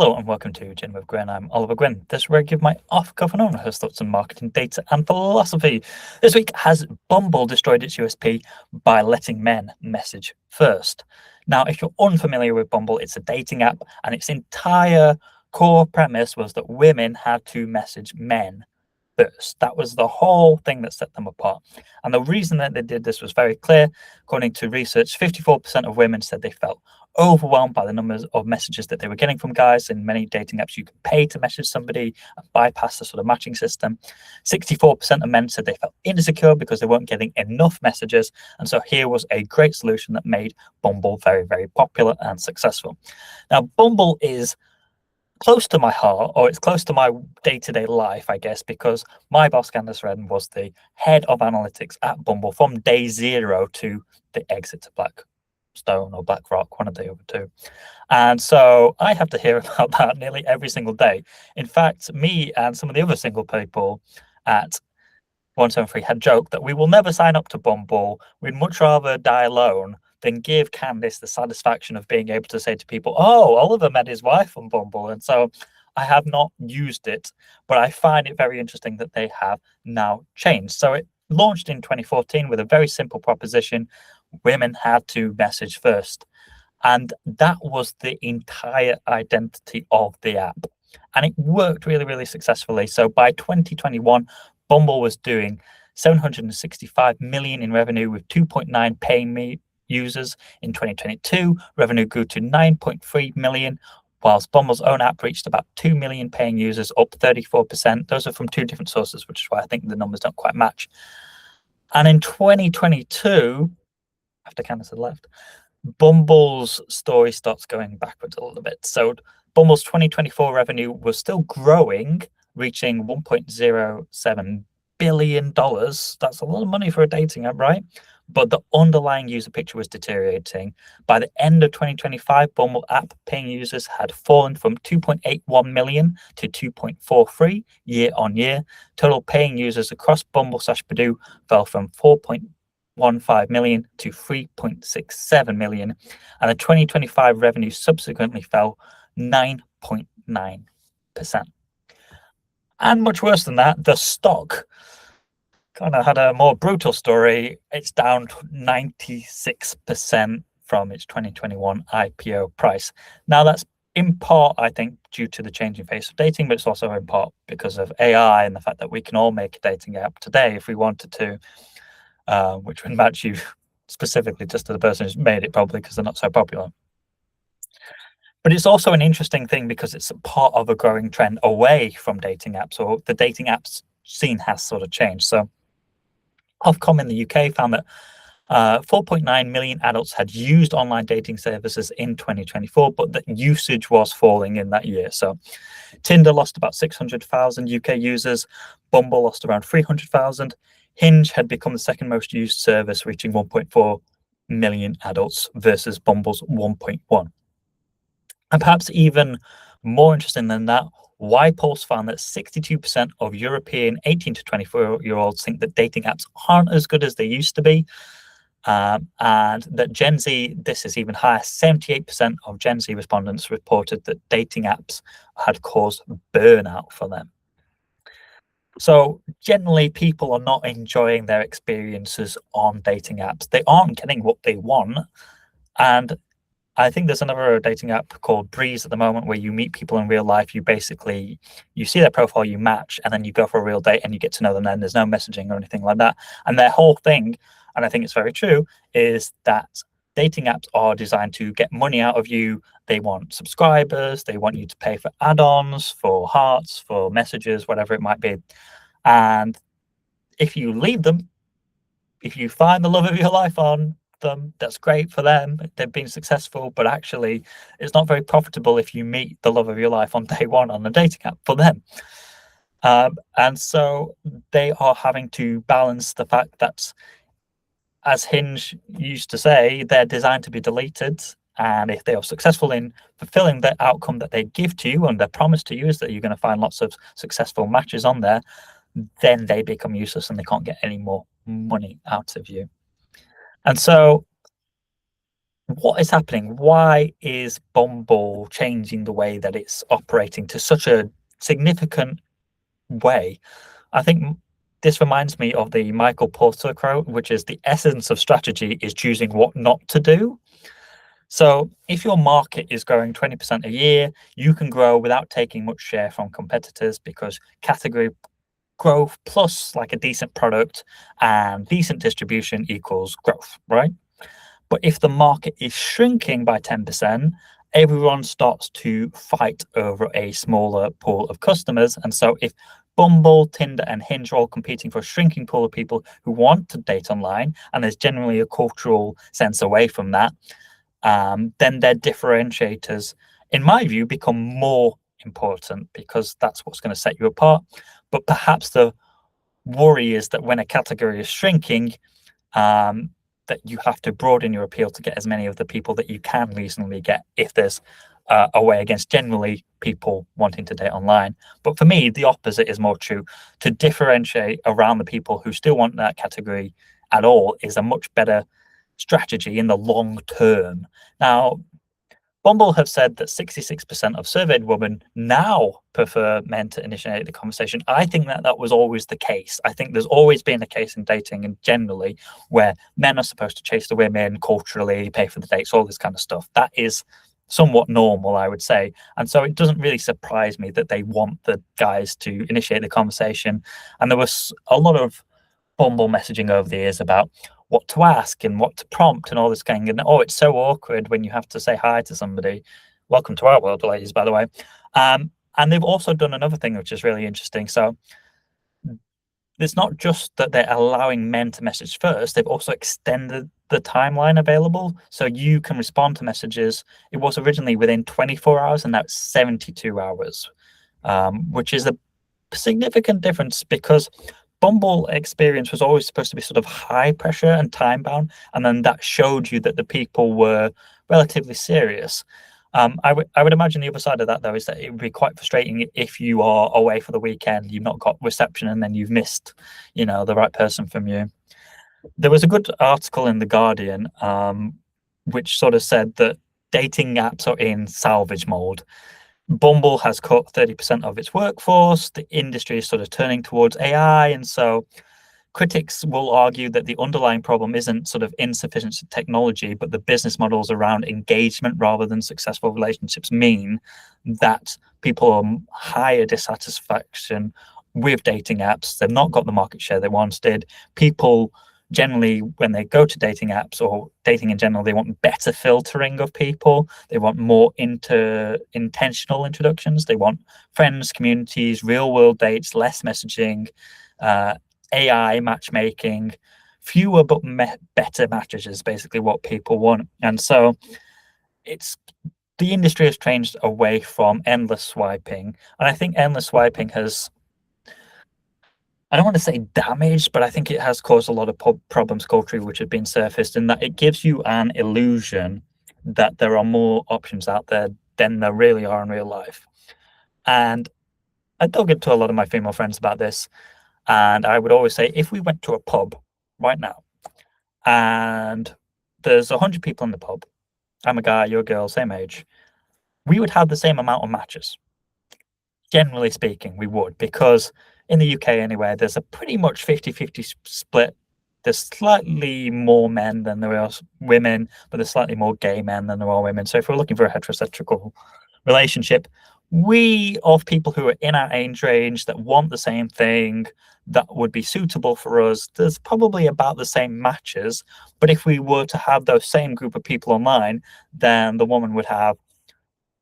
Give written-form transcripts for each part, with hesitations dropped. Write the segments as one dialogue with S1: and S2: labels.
S1: Hello and welcome to Gin with Gwynne. I'm Oliver Gwynne. This is where I give my off-cuff and honest thoughts on marketing, data, and philosophy. This week, has Bumble destroyed its USP by letting men message first? Now, if you're unfamiliar with Bumble, it's a dating app, and its entire core premise was that women had to message men first. That was the whole thing that set them apart. And the reason that they did this was very clear. According to research, 54% of women said they felt overwhelmed by the numbers of messages that they were getting from guys. In many dating apps, you can pay to message somebody and bypass the sort of matching system. 64% of men said they felt insecure because they weren't getting enough messages. And so here was a great solution that made Bumble very, very popular and successful. Now, Bumble is close to my heart, or it's close to my day-to-day life, I guess, because my boss, Candice Ren, was the head of analytics at Bumble from day zero to the exit to Blackstone or BlackRock, one of the other two. And so I have to hear about that nearly every single day. In fact, me and some of the other single people at 173 had joked that we will never sign up to Bumble. We'd much rather die alone than give Candice the satisfaction of being able to say to people, oh, Oliver met his wife on Bumble. And so I have not used it, but I find it very interesting that they have now changed. So it launched in 2014 with a very simple proposition. Women had to message first. And that was the entire identity of the app. And it worked really, really successfully. So by 2021, Bumble was doing 765 million in revenue with 2.9 paying users. In 2022, revenue grew to 9.3 million, whilst Bumble's own app reached about 2 million paying users, up 34%. Those are from two different sources, which is why I think the numbers don't quite match. And in 2022, after Candice had left, Bumble's story starts going backwards a little bit. So Bumble's 2024 revenue was still growing, reaching $1.07 billion. That's a lot of money for a dating app, right? But the underlying user picture was deteriorating. By the end of 2025, Bumble app paying users had fallen from 2.81 million to 2.43 year on year. Total paying users across Bumble/Badoo fell from 4.15 million to 3.67 million. And the 2025 revenue subsequently fell 9.9%. And much worse than that, the stock kind of had a more brutal story. It's down 96% from its 2021 IPO price. Now, that's in part, I think, due to the changing face of dating, but it's also in part because of AI and the fact that we can all make a dating app today if we wanted to, which would match you specifically just to the person who's made it, probably because they're not so popular. But it's also an interesting thing because it's a part of a growing trend away from dating apps, or the dating apps scene has sort of changed. So Ofcom in the UK found that 4.9 million adults had used online dating services in 2024, but that usage was falling in that year. So Tinder lost about 600,000 UK users, Bumble lost around 300,000. Hinge had become the second most used service, reaching 1.4 million adults versus Bumble's 1.1. And perhaps even more interesting than that, YPulse found that 62% of European 18 to 24-year-olds think that dating apps aren't as good as they used to be. And that Gen Z, this is even higher, 78% of Gen Z respondents reported that dating apps had caused burnout for them. So generally, people are not enjoying their experiences on dating apps. They aren't getting what they want. And I think there's another dating app called Breeze at the moment where you meet people in real life. You see their profile, you match, and then you go for a real date and you get to know them. And there's no messaging or anything like that. And their whole thing, and I think it's very true, is that dating apps are designed to get money out of you. They want subscribers. They want you to pay for add-ons, for hearts, for messages, whatever it might be. And if you leave them, if you find the love of your life on them, that's great for them. They've been successful, but actually it's not very profitable if you meet the love of your life on day one on the dating app for them. And so they are having to balance the fact that, as Hinge used to say, they're designed to be deleted. And if they are successful in fulfilling the outcome that they give to you, and their promise to you is that you're going to find lots of successful matches on there, then they become useless and they can't get any more money out of you. And so what is happening? Why is Bumble changing the way that it's operating to such a significant way? I think this reminds me of the Michael Porter quote, which is the essence of strategy is choosing what not to do. So if your market is growing 20% a year, you can grow without taking much share from competitors because category growth plus like a decent product and decent distribution equals growth, right? But if the market is shrinking by 10%, everyone starts to fight over a smaller pool of customers. And so if Bumble, Tinder, and Hinge are all competing for a shrinking pool of people who want to date online, and there's generally a cultural sense away from that, then their differentiators, in my view, become more important because that's what's going to set you apart. But perhaps the worry is that when a category is shrinking, um, that you have to broaden your appeal to get as many of the people that you can reasonably get if there's a way against generally people wanting to date online. But for me, the opposite is more true. To differentiate around the people who still want that category at all is a much better strategy in the long term. Now, Bumble have said that 66% of surveyed women now prefer men to initiate the conversation. I think that that was always the case. I think there's always been a case in dating and generally where men are supposed to chase the women culturally, pay for the dates, all this kind of stuff. That is somewhat normal, I would say. And so it doesn't really surprise me that they want the guys to initiate the conversation. And there was a lot of Bumble messaging over the years about what to ask and what to prompt and all this kind of, and oh, it's so awkward when you have to say hi to somebody. Welcome to our world, ladies, by the way. And they've also done another thing which is really interesting. So it's not just that they're allowing men to message first, they've also extended the timeline available. So you can respond to messages. It was originally within 24 hours and now it's 72 hours, which is a significant difference because Bumble experience was always supposed to be sort of high pressure and time bound, and then that showed you that the people were relatively serious. I would imagine the other side of that though is that it would be quite frustrating if you are away for the weekend, you've not got reception, and then you've missed, the right person from you. There was a good article in the Guardian, which sort of said that dating apps are in salvage mode. Bumble has cut 30% of its workforce. The industry is sort of turning towards AI. And so critics will argue that the underlying problem isn't sort of insufficient technology, but the business models around engagement rather than successful relationships mean that people are higher dissatisfaction with dating apps. They've not got the market share they once did. People generally, when they go to dating apps or dating in general, they want better filtering of people. They want more intentional introductions. They want friends, communities, real world dates, less messaging, AI matchmaking, fewer but better matches is basically what people want. And so it's the industry has changed away from endless swiping. And I think endless swiping has, I don't want to say damaged, but I think it has caused a lot of problems culturally, which have been surfaced, in that it gives you an illusion that there are more options out there than there really are in real life. And I dug into a lot of my female friends about this, and I would always say, if we went to a pub right now and there's 100 people in the pub, I'm a guy, you're a girl, same age, we would have the same amount of matches. Generally speaking, we would, because in the UK anyway, there's a pretty much 50-50 split. There's slightly more men than there are women, but there's slightly more gay men than there are women. So if we're looking for a heterosexual relationship, we, of people who are in our age range that want the same thing, that would be suitable for us, there's probably about the same matches. But if we were to have those same group of people online, then the woman would have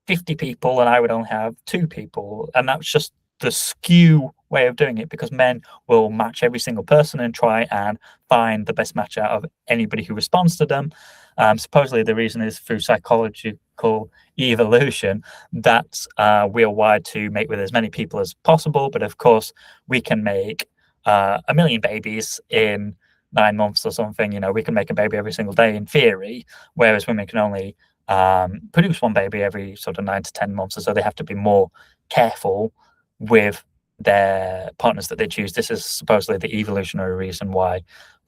S1: 50 people and I would only have 2 people. And that's just the skew way of doing it, because men will match every single person and try and find the best match out of anybody who responds to them. Supposedly the reason is through psychological evolution that we are wired to mate with as many people as possible. But of course, we can make 1,000,000 babies in 9 months or something. We can make a baby every single day in theory, whereas women can only produce one baby every sort of 9 to 10 months, and so they have to be more careful with their partners that they choose. This is supposedly the evolutionary reason why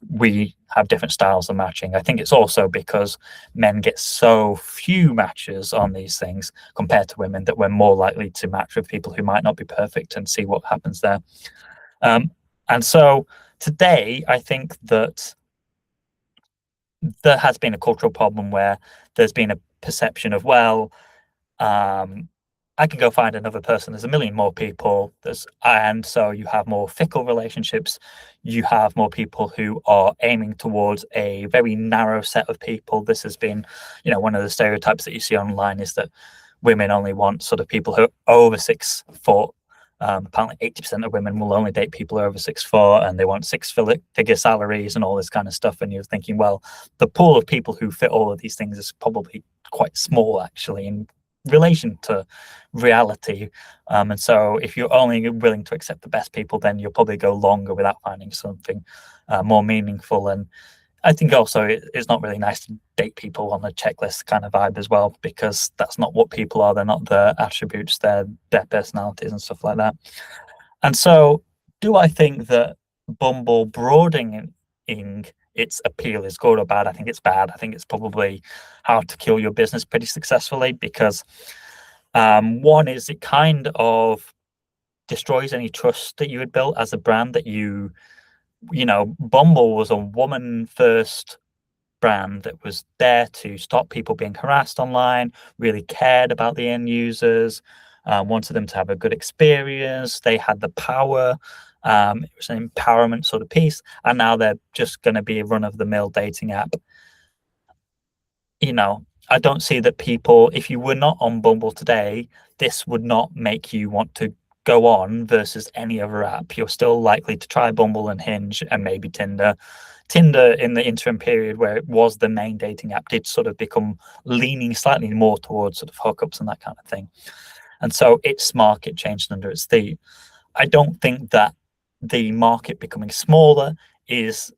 S1: we have different styles of matching. I think it's also because men get so few matches on these things compared to women that we're more likely to match with people who might not be perfect and see what happens there. Um, and so today, I think that there has been a cultural problem where there's been a perception of, well, um, I can go find another person. There's a million more people. And so you have more fickle relationships. You have more people who are aiming towards a very narrow set of people. This has been, one of the stereotypes that you see online is that women only want sort of people who are over 6 foot. Apparently, 80% of women will only date people who are over 6 foot, and they want six-figure salaries and all this kind of stuff. And you're thinking, well, the pool of people who fit all of these things is probably quite small, actually, in relation to reality. And so, if you're only willing to accept the best people, then you'll probably go longer without finding something more meaningful. And I think also it's not really nice to date people on a checklist kind of vibe as well, because that's not what people are. They're not their attributes, they're their personalities and stuff like that. And so, do I think that Bumble broadening its appeal is good or bad? I think it's bad. I think it's probably how to kill your business pretty successfully, because one is it kind of destroys any trust that you had built as a brand. Bumble was a woman first brand that was there to stop people being harassed online, really cared about the end users, wanted them to have a good experience. They had the power. It was an empowerment sort of piece. And now they're just going to be a run of the mill dating app. I don't see that people, if you were not on Bumble today, this would not make you want to go on versus any other app. You're still likely to try Bumble and Hinge and maybe Tinder. Tinder, in the interim period where it was the main dating app, did sort of become leaning slightly more towards sort of hookups and that kind of thing. And so its market changed under its feet. I don't think that the market becoming smaller is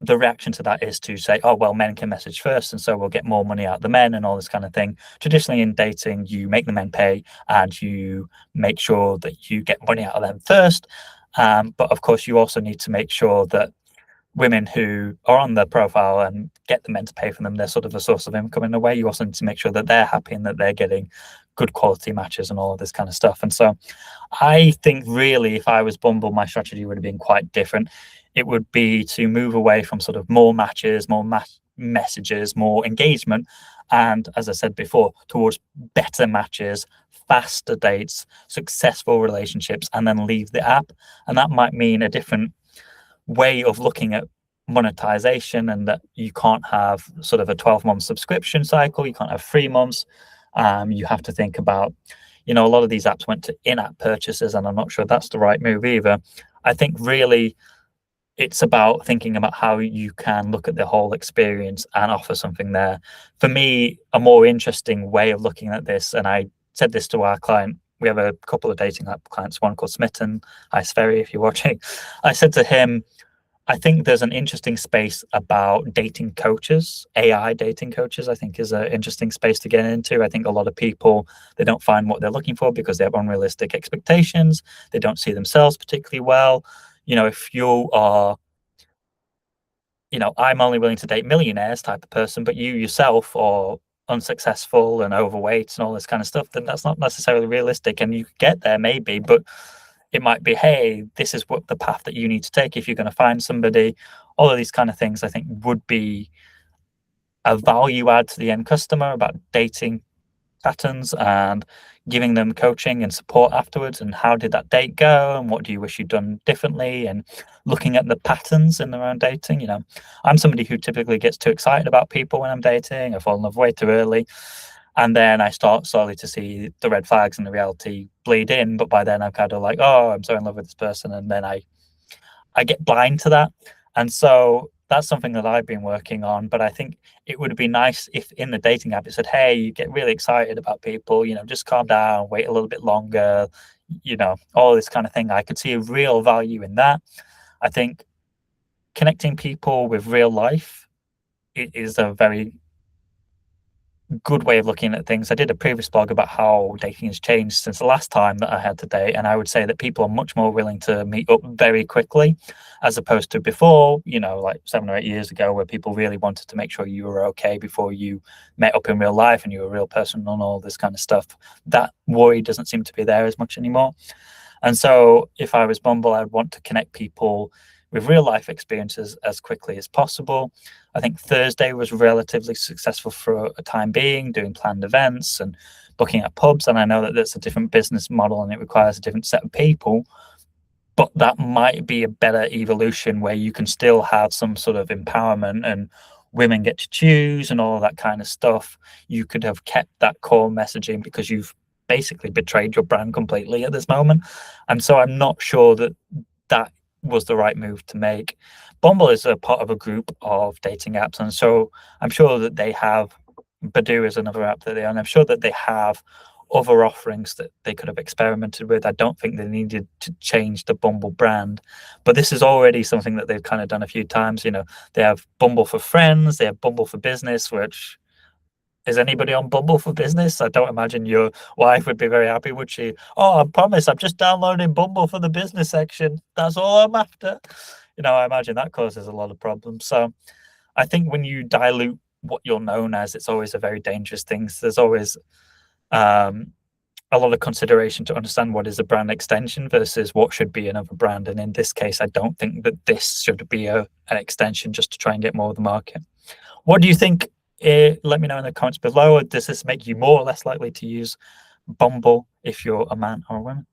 S1: the reaction to that is to say, oh, well, men can message first, and so we'll get more money out of the men and all this kind of thing. Traditionally in dating, you make the men pay and you make sure that you get money out of them first. But of course, you also need to make sure that women who are on their profile and get the men to pay for them, they're sort of a source of income in a way. You also need to make sure that they're happy and that they're getting good quality matches and all of this kind of stuff. And so I think really, if I was Bumble, my strategy would have been quite different. It would be to move away from sort of more matches, more messages, more engagement, and as I said before, towards better matches, faster dates, successful relationships, and then leave the app. And that might mean a different way of looking at monetization, and that you can't have sort of a 12-month subscription cycle. You can't have 3 months. You have to think about, a lot of these apps went to in-app purchases, and I'm not sure that's the right move either. I think really it's about thinking about how you can look at the whole experience and offer something there. For me, a more interesting way of looking at this, and I said this to our client, we have a couple of dating app clients, one called Smitten. Hi, Sferry, if you're watching. I said to him, I think there's an interesting space about dating coaches. AI dating coaches, I think, is an interesting space to get into. I think a lot of people, they don't find what they're looking for because they have unrealistic expectations. They don't see themselves particularly well. If you are, I'm only willing to date millionaires type of person, but you yourself are unsuccessful and overweight and all this kind of stuff, then that's not necessarily realistic. And you could get there maybe, but it might be, hey, this is what the path that you need to take if you're going to find somebody. All of these kind of things, I think, would be a value add to the end customer about dating patterns and giving them coaching and support afterwards. And how did that date go? And what do you wish you'd done differently? And looking at the patterns in their own dating. I'm somebody who typically gets too excited about people when I'm dating. I fall in love way too early. And then I start slowly to see the red flags and the reality bleed in. But by then I'm kind of like, oh, I'm so in love with this person. And then I get blind to that. And so that's something that I've been working on. But I think it would be nice if in the dating app it said, hey, you get really excited about people, just calm down, wait a little bit longer, all this kind of thing. I could see a real value in that. I think connecting people with real life is a very good way of looking at things. I did a previous blog about how dating has changed since the last time that I had to date, and I would say that people are much more willing to meet up very quickly, as opposed to before, like 7 or 8 years ago, where people really wanted to make sure you were okay before you met up in real life and you were a real person and all this kind of stuff. That worry doesn't seem to be there as much anymore. And so if I was Bumble, I'd want to connect people with real life experiences as quickly as possible. I think Thursday was relatively successful for a time being, doing planned events and booking at pubs. And I know that that's a different business model and it requires a different set of people, but that might be a better evolution where you can still have some sort of empowerment and women get to choose and all of that kind of stuff. You could have kept that core messaging because you've basically betrayed your brand completely at this moment. And so I'm not sure that that was the right move to make. Bumble is a part of a group of dating apps, and so I'm sure that they have, Badoo is another app that they own. I'm sure that they have other offerings that they could have experimented with. I don't think they needed to change the Bumble brand, but this is already something that they've kind of done a few times. They have Bumble for Friends, they have Bumble for Business, which is anybody on Bumble for Business? I don't imagine your wife would be very happy, would she? Oh, I promise, I'm just downloading Bumble for the business section. That's all I'm after. I imagine that causes a lot of problems. So I think when you dilute what you're known as, it's always a very dangerous thing. So there's always a lot of consideration to understand what is a brand extension versus what should be another brand. And in this case, I don't think that this should be an extension just to try and get more of the market. What do you think? Let me know in the comments below. Does this make you more or less likely to use Bumble if you're a man or a woman?